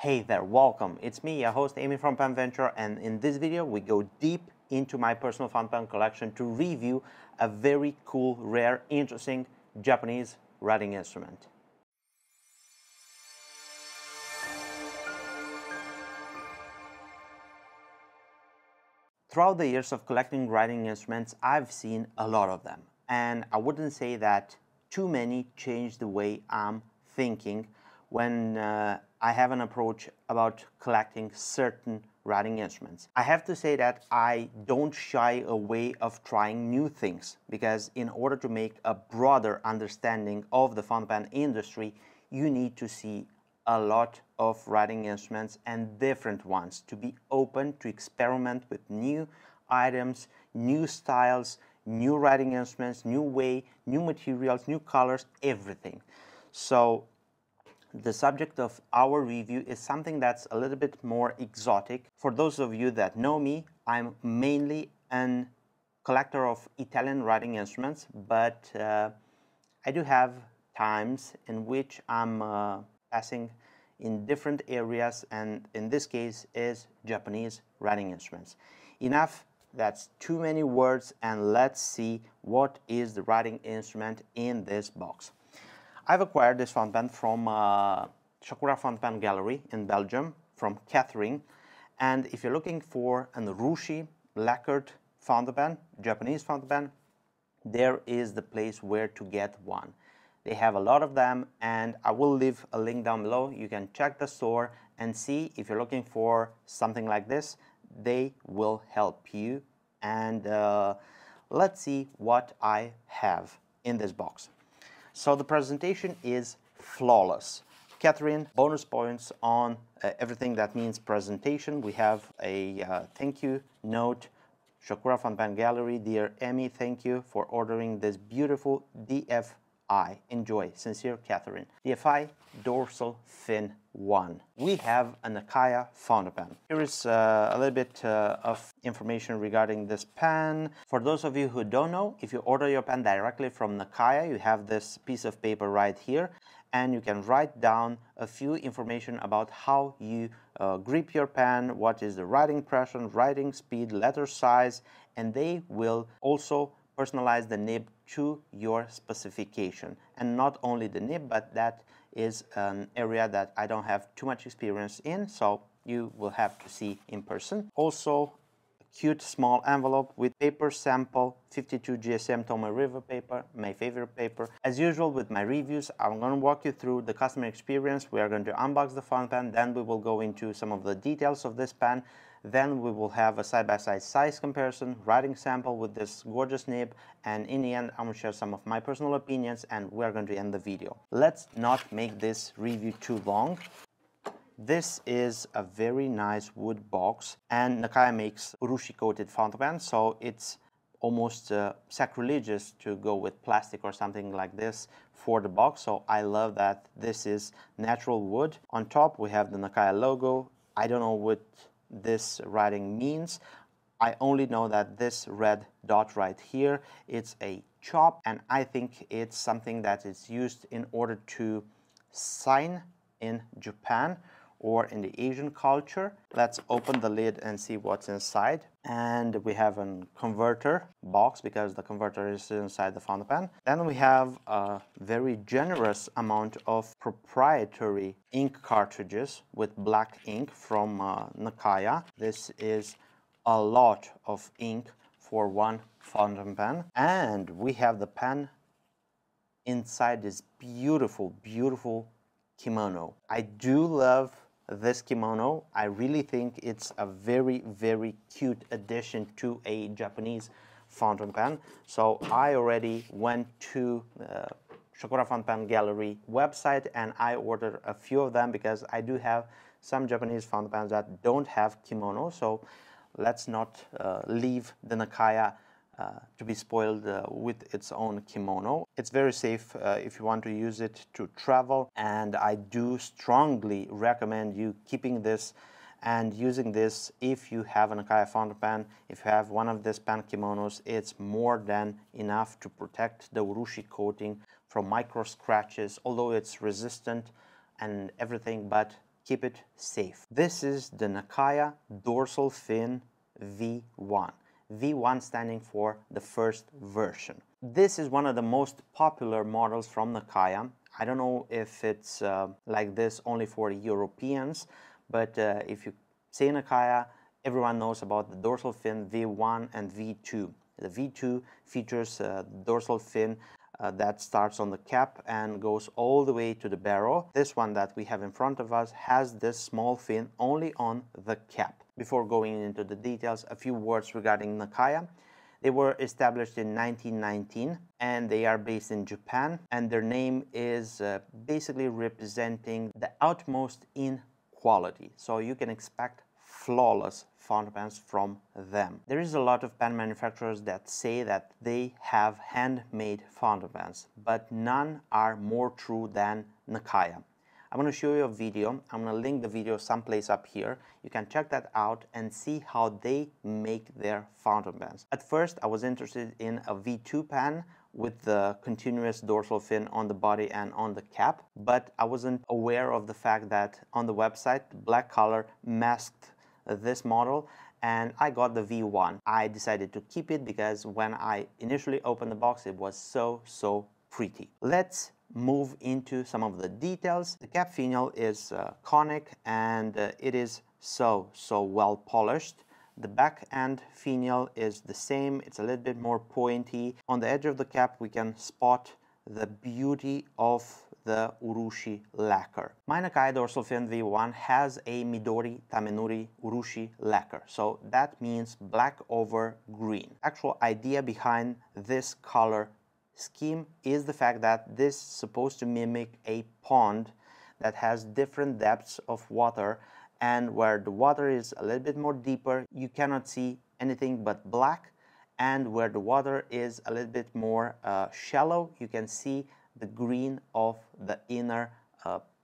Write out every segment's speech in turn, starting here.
Hey there, welcome. It's me, your host Amy from Pen Venture, and in this video we go deep into my personal fountain pen collection to review a very cool, rare, interesting Japanese writing instrument. Throughout the years of collecting writing instruments, I've seen a lot of them, and I wouldn't say that too many changed the way I'm thinking when I have an approach about collecting certain writing instruments. I have to say that I don't shy away of trying new things, because in order to make a broader understanding of the fountain pen industry, you need to see a lot of writing instruments and different ones, to be open to experiment with new items, new styles, new writing instruments, new way, new materials, new colors, everything. So the subject of our review is something that's a little bit more exotic. For those of you that know me, I'm mainly a collector of Italian writing instruments, but I do have times in which I'm passing in different areas, and in this case is Japanese writing instruments. Enough, that's too many words, and let's see what is the writing instrument in this box. I've acquired this fountain pen from Sakura Fountain Pen Gallery in Belgium, from Catherine, and if you're looking for an urushi lacquered fountain pen, Japanese fountain pen, there is the place where to get one. They have a lot of them, and I will leave a link down below. You can check the store and see if you're looking for something like this. They will help you, and let's see what I have in this box. So the presentation is flawless. Catherine, bonus points on everything that means presentation. We have a thank you note. Sakura Fountain Pen Gallery, dear Emmy, thank you for ordering this beautiful DFI. Enjoy, sincere Catherine. DFI Dorsal Fin 1. We have a Nakaya fountain pen. Here is a little bit of information regarding this pen. For those of you who don't know, if you order your pen directly from Nakaya, you have this piece of paper right here, and you can write down a few information about how you grip your pen, what is the writing pressure, writing speed, letter size, and they will also personalize the nib to your specification. And not only the nib, but that is an area that I don't have too much experience in, so you will have to see in person. Also, a cute small envelope with paper sample, 52 GSM Tomoe River paper, my favorite paper. As usual with my reviews, I'm going to walk you through the customer experience. We are going to unbox the fountain pen, then we will go into some of the details of this pen. Then we will have a side-by-side size comparison, writing sample with this gorgeous nib, and in the end I'm going to share some of my personal opinions, and we're going to end the video. Let's not make this review too long. This is a very nice wood box, and Nakaya makes urushi coated fountain pen, so it's almost sacrilegious to go with plastic or something like this for the box. So I love that this is natural wood. On top we have the Nakaya logo. I don't know what this writing means. I only know that this red dot right here, it's a chop, and I think it's something that is used in order to sign in Japan or in the Asian culture. Let's open the lid and see what's inside. And we have a converter box, because the converter is inside the fountain pen. Then we have a very generous amount of proprietary ink cartridges with black ink from Nakaya. This is a lot of ink for one fountain pen. And we have the pen inside this beautiful, beautiful kimono. I do love this kimono. I really think it's a very, very cute addition to a Japanese fountain pen. So I already went to Sakura Fountain Pen Gallery website and I ordered a few of them, because I do have some Japanese fountain pens that don't have kimono. So let's not leave the Nakaya to be spoiled with its own kimono. It's very safe if you want to use it to travel, and I do strongly recommend you keeping this and using this if you have a Nakaya fountain pen. If you have one of these pen kimonos, it's more than enough to protect the urushi coating from micro scratches, although it's resistant and everything, but keep it safe. This is the Nakaya Dorsal Fin V1. V1 standing for the first version. This is one of the most popular models from Nakaya. I don't know if it's like this only for Europeans, but if you say Nakaya, everyone knows about the dorsal fin V1 and V2. The V2 features a dorsal fin that starts on the cap and goes all the way to the barrel. This one that we have in front of us has this small fin only on the cap. Before going into the details, a few words regarding Nakaya. They were established in 1919 and they are based in Japan, and their name is basically representing the utmost in quality. So you can expect flawless fountain pens from them. There is a lot of pen manufacturers that say that they have handmade fountain pens, but none are more true than Nakaya. I'm going to show you a video. I'm going to link the video someplace up here. You can check that out and see how they make their fountain pens. At first, I was interested in a V2 pen with the continuous dorsal fin on the body and on the cap, but I wasn't aware of the fact that on the website, the black color masked this model, and I got the V1. I decided to keep it because when I initially opened the box, it was so pretty. Let's move into some of the details. The cap finial is conic and it is so well polished. The back end finial is the same. It's a little bit more pointy. On the edge of the cap we can spot the beauty of the urushi lacquer. My Nakaya Dorsal Fin V1 has a Midori Tamenuri urushi lacquer, so that means black over green. Actual idea behind this color scheme is the fact that this is supposed to mimic a pond that has different depths of water, and where the water is a little bit more deeper you cannot see anything but black, and where the water is a little bit more shallow you can see the green of the inner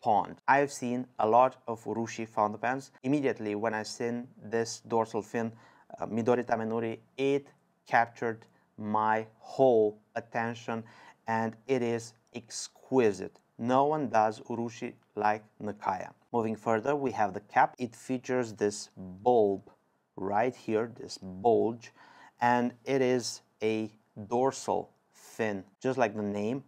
pond. I've seen a lot of urushi fountain pens. Immediately when I seen this dorsal fin Midori Tamenuri, it captured my whole attention and it is exquisite. No one does urushi like Nakaya. Moving further, we have the cap. It features this bulb right here, this bulge, and it is a dorsal fin, just like the name.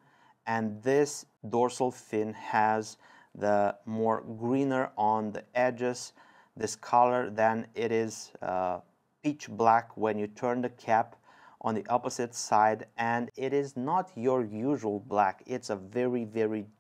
And this dorsal fin has the more greener on the edges, this color, then it is pitch black when you turn the cap on the opposite side, and it is not your usual black. It's a very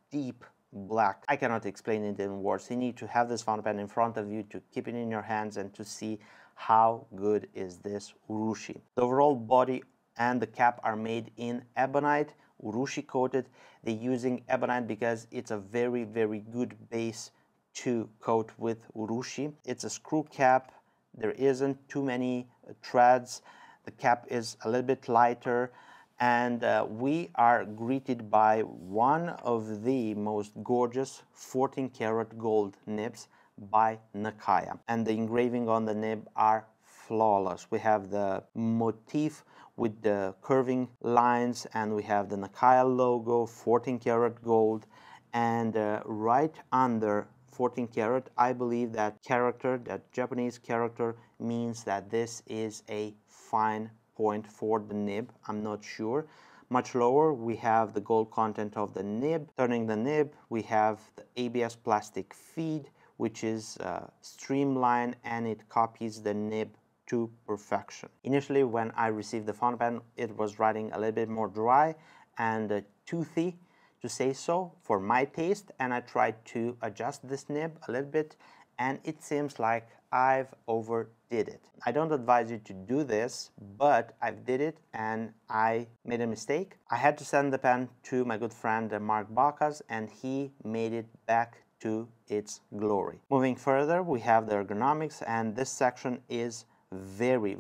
deep black. I cannot explain it in words. You need to have this fountain pen in front of you to keep it in your hands and to see how good is this urushi. The overall body and the cap are made in ebonite, urushi coated. They're using ebonite because it's a very good base to coat with urushi. It's a screw cap. There isn't too many threads. The cap is a little bit lighter, and we are greeted by one of the most gorgeous 14 karat gold nibs by Nakaya, and the engraving on the nib are flawless. We have the motif with the curving lines, and we have the Nakaya logo, 14 karat gold, and right under 14 karat, I believe that character, that Japanese character, means that this is a fine point for the nib. I'm not sure. Much lower, we have the gold content of the nib. Turning the nib, we have the ABS plastic feed, which is streamlined and it copies the nib to perfection. Initially, when I received the fountain pen, it was writing a little bit more dry and toothy, to say so, for my taste, and I tried to adjust this nib a little bit, and it seems like I've overdid it. I don't advise you to do this, but I did it and I made a mistake. I had to send the pen to my good friend Mark Bacas, and he made it back to its glory. Moving further, we have the ergonomics, and this section is very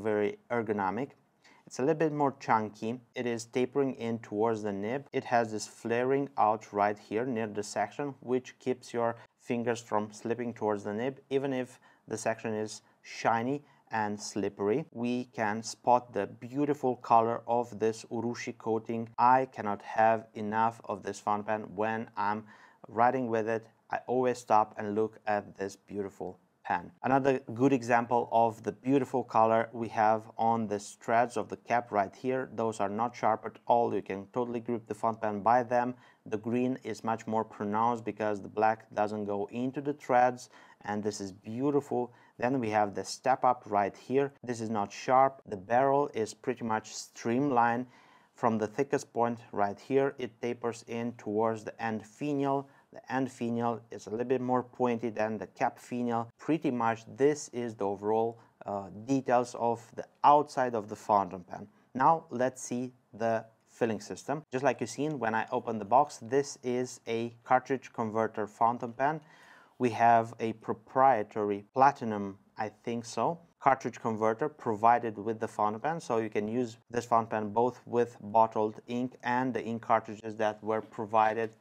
ergonomic. It's a little bit more chunky. It is tapering in towards the nib. It has this flaring out right here near the section, which keeps your fingers from slipping towards the nib. Even if the section is shiny and slippery, we can spot the beautiful color of this urushi coating. I cannot have enough of this fountain pen when I'm writing with it. I always stop and look at this beautiful pen. Another good example of the beautiful color we have on the threads of the cap right here. Those are not sharp at all. You can totally grip the font pen by them. The green is much more pronounced because the black doesn't go into the threads, and this is beautiful. Then we have the step up right here. This is not sharp. The barrel is pretty much streamlined. From the thickest point right here, it tapers in towards the end finial. The end finial is a little bit more pointy than the cap finial. Pretty much this is the overall details of the outside of the fountain pen. Now let's see the filling system. Just like you've seen when I opened the box, this is a cartridge converter fountain pen. We have a proprietary platinum, I think so, cartridge converter provided with the fountain pen, so you can use this fountain pen both with bottled ink and the ink cartridges that were provided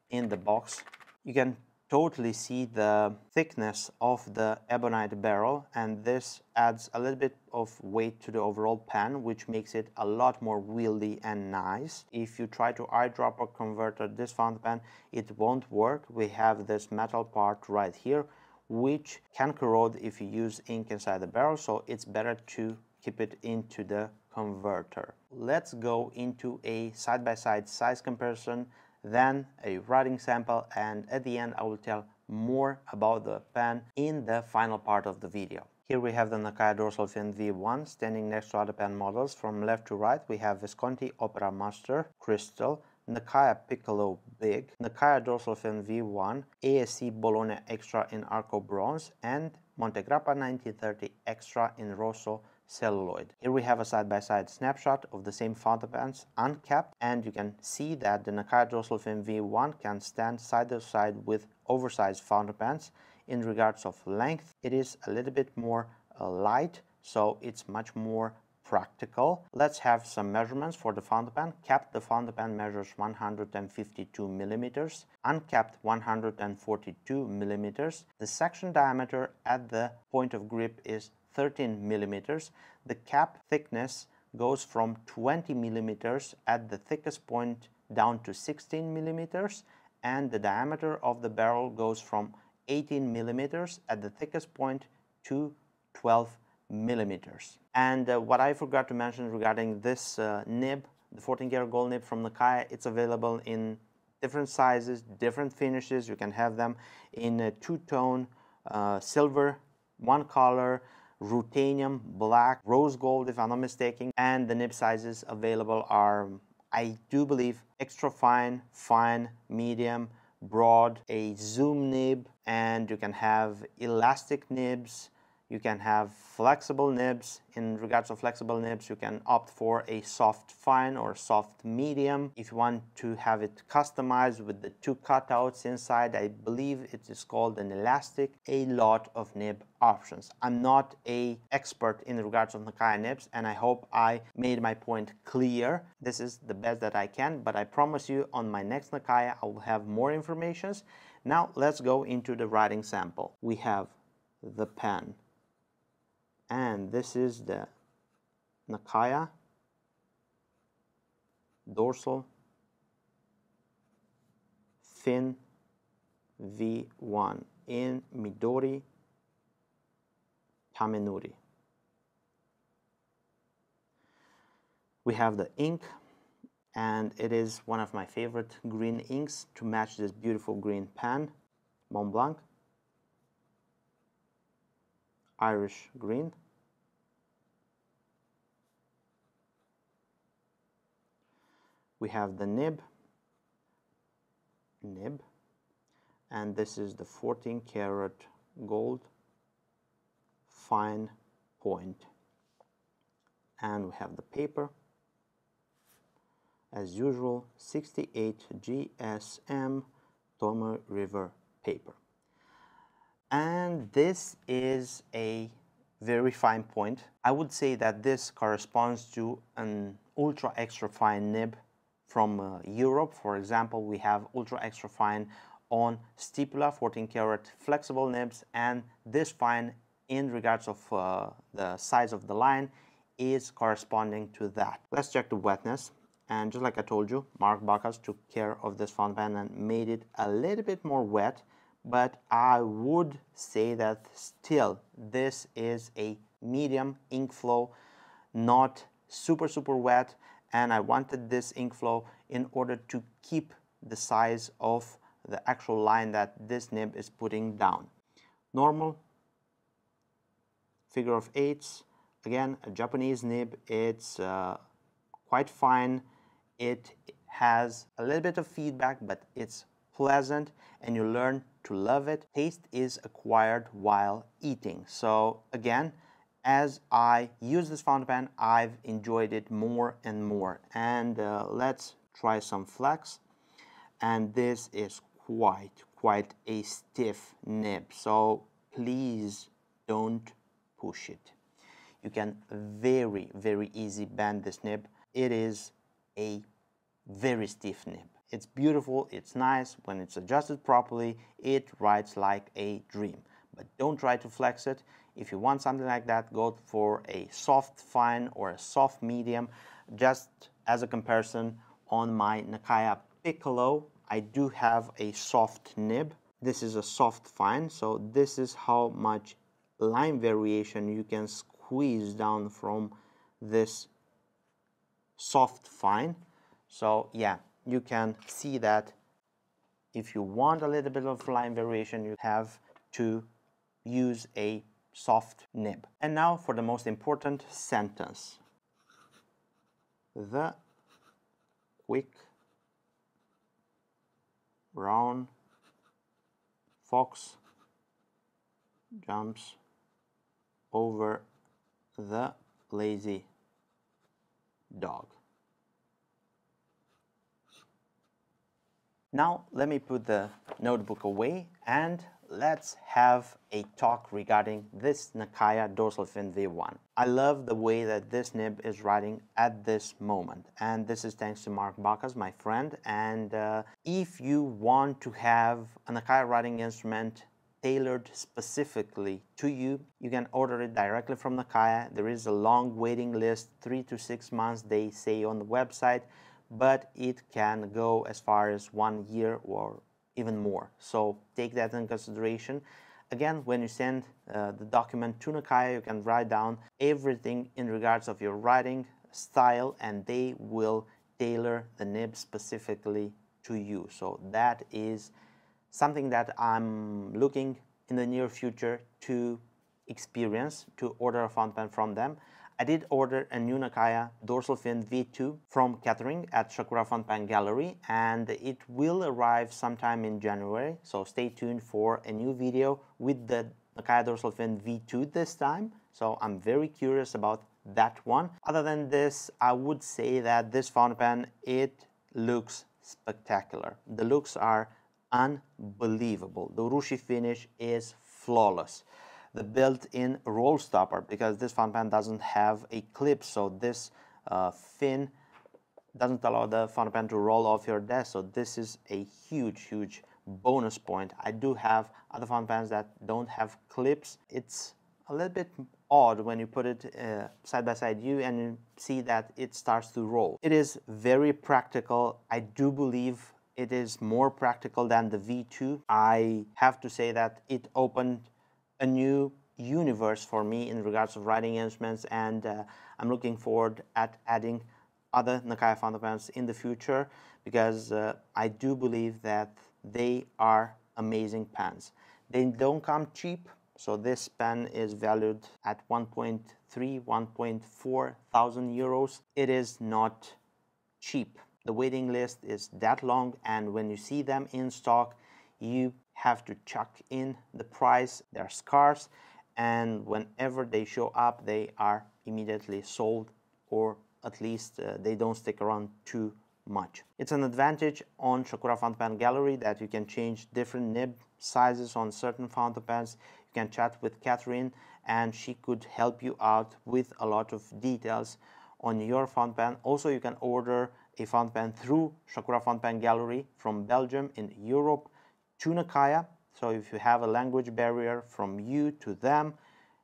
in the box. You can totally see the thickness of the ebonite barrel, and this adds a little bit of weight to the overall pen, which makes it a lot more wieldy and nice. If you try to eyedropper convert this fountain pen, it won't work. We have this metal part right here which can corrode if you use ink inside the barrel, so it's better to keep it into the converter. Let's go into a side-by-side size comparison, then a writing sample, and at the end I will tell more about the pen in the final part of the video. Here we have the Nakaya Dorsal Fin V1 standing next to other pen models. From left to right we have Visconti Opera Master Crystal, Nakaya Piccolo Big, Nakaya Dorsal Fin V1, ASC Bologna Extra in Arco Bronze, and Montegrappa 1930 Extra in Rosso Celluloid. Here we have a side-by-side snapshot of the same fountain pens, uncapped, and you can see that the Nakaya Dorsal Fin V1 can stand side by side with oversized fountain pens. In regards of length, it is a little bit more light, so it's much more practical. Let's have some measurements for the fountain pen. Capped, the fountain pen measures 152 millimeters, uncapped 142 millimeters. The section diameter at the point of grip is 13 millimeters. The cap thickness goes from 20 millimeters at the thickest point down to 16 millimeters, and the diameter of the barrel goes from 18 millimeters at the thickest point to 12 millimeters. And what I forgot to mention regarding this nib, the 14 Gear Gold Nib from Nakaya, it's available in different sizes, different finishes. You can have them in a two-tone, silver, one color, ruthenium, black, rose gold if I'm not mistaken, and the nib sizes available are, I do believe, extra fine, fine, medium, broad, a zoom nib, and you can have elastic nibs, you can have flexible nibs. In regards of flexible nibs, you can opt for a soft fine or soft medium. If you want to have it customized with the two cutouts inside, I believe it is called an elastic, a lot of nib options. I'm not an expert in regards of Nakaya nibs, and I hope I made my point clear. This is the best that I can, but I promise you on my next Nakaya I will have more information. Now let's go into the writing sample. We have the pen, and this is the Nakaya Dorsal Fin V1 in Midori Tamenuri. We have the ink, and it is one of my favorite green inks to match this beautiful green pen, Mont Blanc, Irish green. We have the nib, and this is the 14 karat gold fine point. And we have the paper, as usual, 68 GSM Tomoe River paper. And this is a very fine point. I would say that this corresponds to an ultra extra fine nib from Europe. For example, we have ultra extra fine on Stipula 14 karat flexible nibs, and this fine in regards of the size of the line is corresponding to that. Let's check the wetness. And just like I told you, Mark Bacchus took care of this fountain pen and made it a little bit more wet, but I would say that still this is a medium ink flow, not super wet, and I wanted this ink flow in order to keep the size of the actual line that this nib is putting down. Normal, figure of eights, again a Japanese nib. It's quite fine. It has a little bit of feedback, but it's pleasant and you learn to love it. Taste is acquired while eating. So again, as I use this fountain pen, I've enjoyed it more and more. And let's try some flex. And this is quite a stiff nib. So please don't push it. You can very easy bend this nib. It is a very stiff nib. It's beautiful, it's nice. When it's adjusted properly, it writes like a dream. But don't try to flex it. If you want something like that, go for a soft fine or a soft medium. Just as a comparison, on my Nakaya Piccolo, I do have a soft nib. This is a soft fine, so this is how much line variation you can squeeze down from this soft fine. So yeah, you can see that if you want a little bit of line variation, you have to use a soft nib. And now for the most important sentence. The quick brown fox jumps over the lazy dog. Now let me put the notebook away and let's have a talk regarding this Nakaya Dorsal Fin V1. I love the way that this nib is writing at this moment, and this is thanks to Mark Bacchus, my friend. And if you want to have a Nakaya writing instrument tailored specifically to you, you can order it directly from Nakaya. There is a long waiting list, 3 to 6 months they say on the website, but it can go as far as 1 year or even more. So take that in consideration. Again, when you send the document to Nakaya, you can write down everything in regards of your writing style, and they will tailor the nib specifically to you. So that is something that I'm looking in the near future to experience, to order a fountain pen from them. I did order a new Nakaya Dorsal Fin V2 from Catherine at Sakura Fountain Pen Gallery, and it will arrive sometime in January. So stay tuned for a new video with the Nakaya Dorsal Fin V2 this time. So I'm very curious about that one. Other than this, I would say that this fountain pen, it looks spectacular. The looks are unbelievable. The urushi finish is flawless. The built-in roll stopper, because this fountain pen doesn't have a clip, so this fin doesn't allow the fountain pen to roll off your desk. So this is a huge bonus point. I do have other fountain pens that don't have clips. It's a little bit odd when you put it side by side you and you see that it starts to roll. It is very practical. I do believe it is more practical than the V2. I have to say that it opened a new universe for me in regards of writing instruments, and I'm looking forward at adding other Nakaya fountain pens in the future, because I do believe that they are amazing pens. They don't come cheap, so this pen is valued at 1.3, 1.4 thousand euros. It is not cheap. The waiting list is that long, and when you see them in stock, you have to chuck in the price. They're scarce, and whenever they show up, they are immediately sold, or at least they don't stick around too much. It's an advantage on Sakura Fountain Pen Gallery that you can change different nib sizes on certain fountain pens. You can chat with Catherine, and she could help you out with a lot of details on your fountain pen. Also, you can order a fountain pen through Sakura Fountain Pen Gallery from Belgium in Europe to Nakaya. So if you have a language barrier from you to them,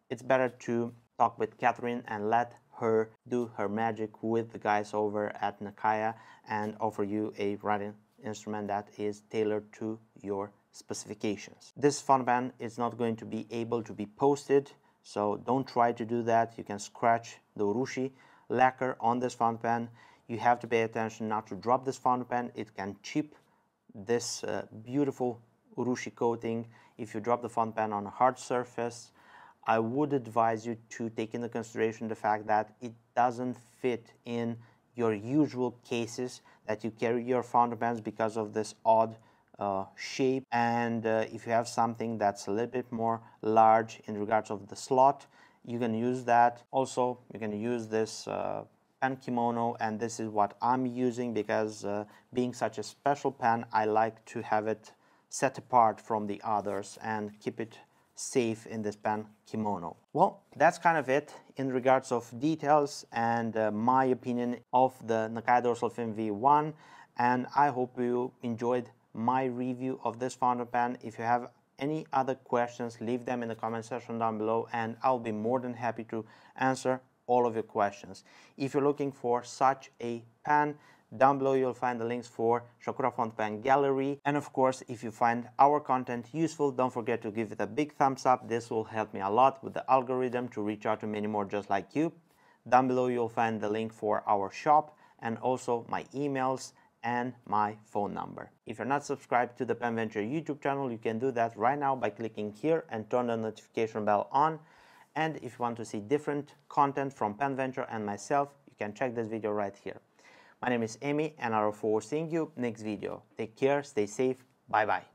it's better to talk with Catherine and let her do her magic with the guys over at Nakaya and offer you a writing instrument that is tailored to your specifications. This fountain pen is not going to be able to be posted, so don't try to do that. You can scratch the urushi lacquer on this fountain pen. You have to pay attention not to drop this fountain pen. It can chip this beautiful urushi coating. If you drop the fountain pen on a hard surface, I would advise you to take into consideration the fact that it doesn't fit in your usual cases that you carry your fountain pens because of this odd shape. And if you have something that's a little bit more large in regards of the slot, you can use that. Also, you can use this pen kimono, and this is what I'm using because being such a special pen, I like to have it set apart from the others and keep it safe in this pen kimono. Well, that's kind of it in regards of details and my opinion of the Nakaya Dorsal Fin V1, and I hope you enjoyed my review of this fountain pen. If you have any other questions, leave them in the comment section down below and I'll be more than happy to answer all of your questions. If you're looking for such a pen, down below you'll find the links for Shakura Fountain Pen Gallery. And of course, if you find our content useful, don't forget to give it a big thumbs up. This will help me a lot with the algorithm to reach out to many more just like you. Down below you'll find the link for our shop and also my emails and my phone number. If you're not subscribed to the Pen Venture YouTube channel, you can do that right now by clicking here and turn the notification bell on. And if you want to see different content from Pen Venture and myself, you can check this video right here. My name is Amy and I look forward to seeing you next video. Take care, stay safe, bye bye.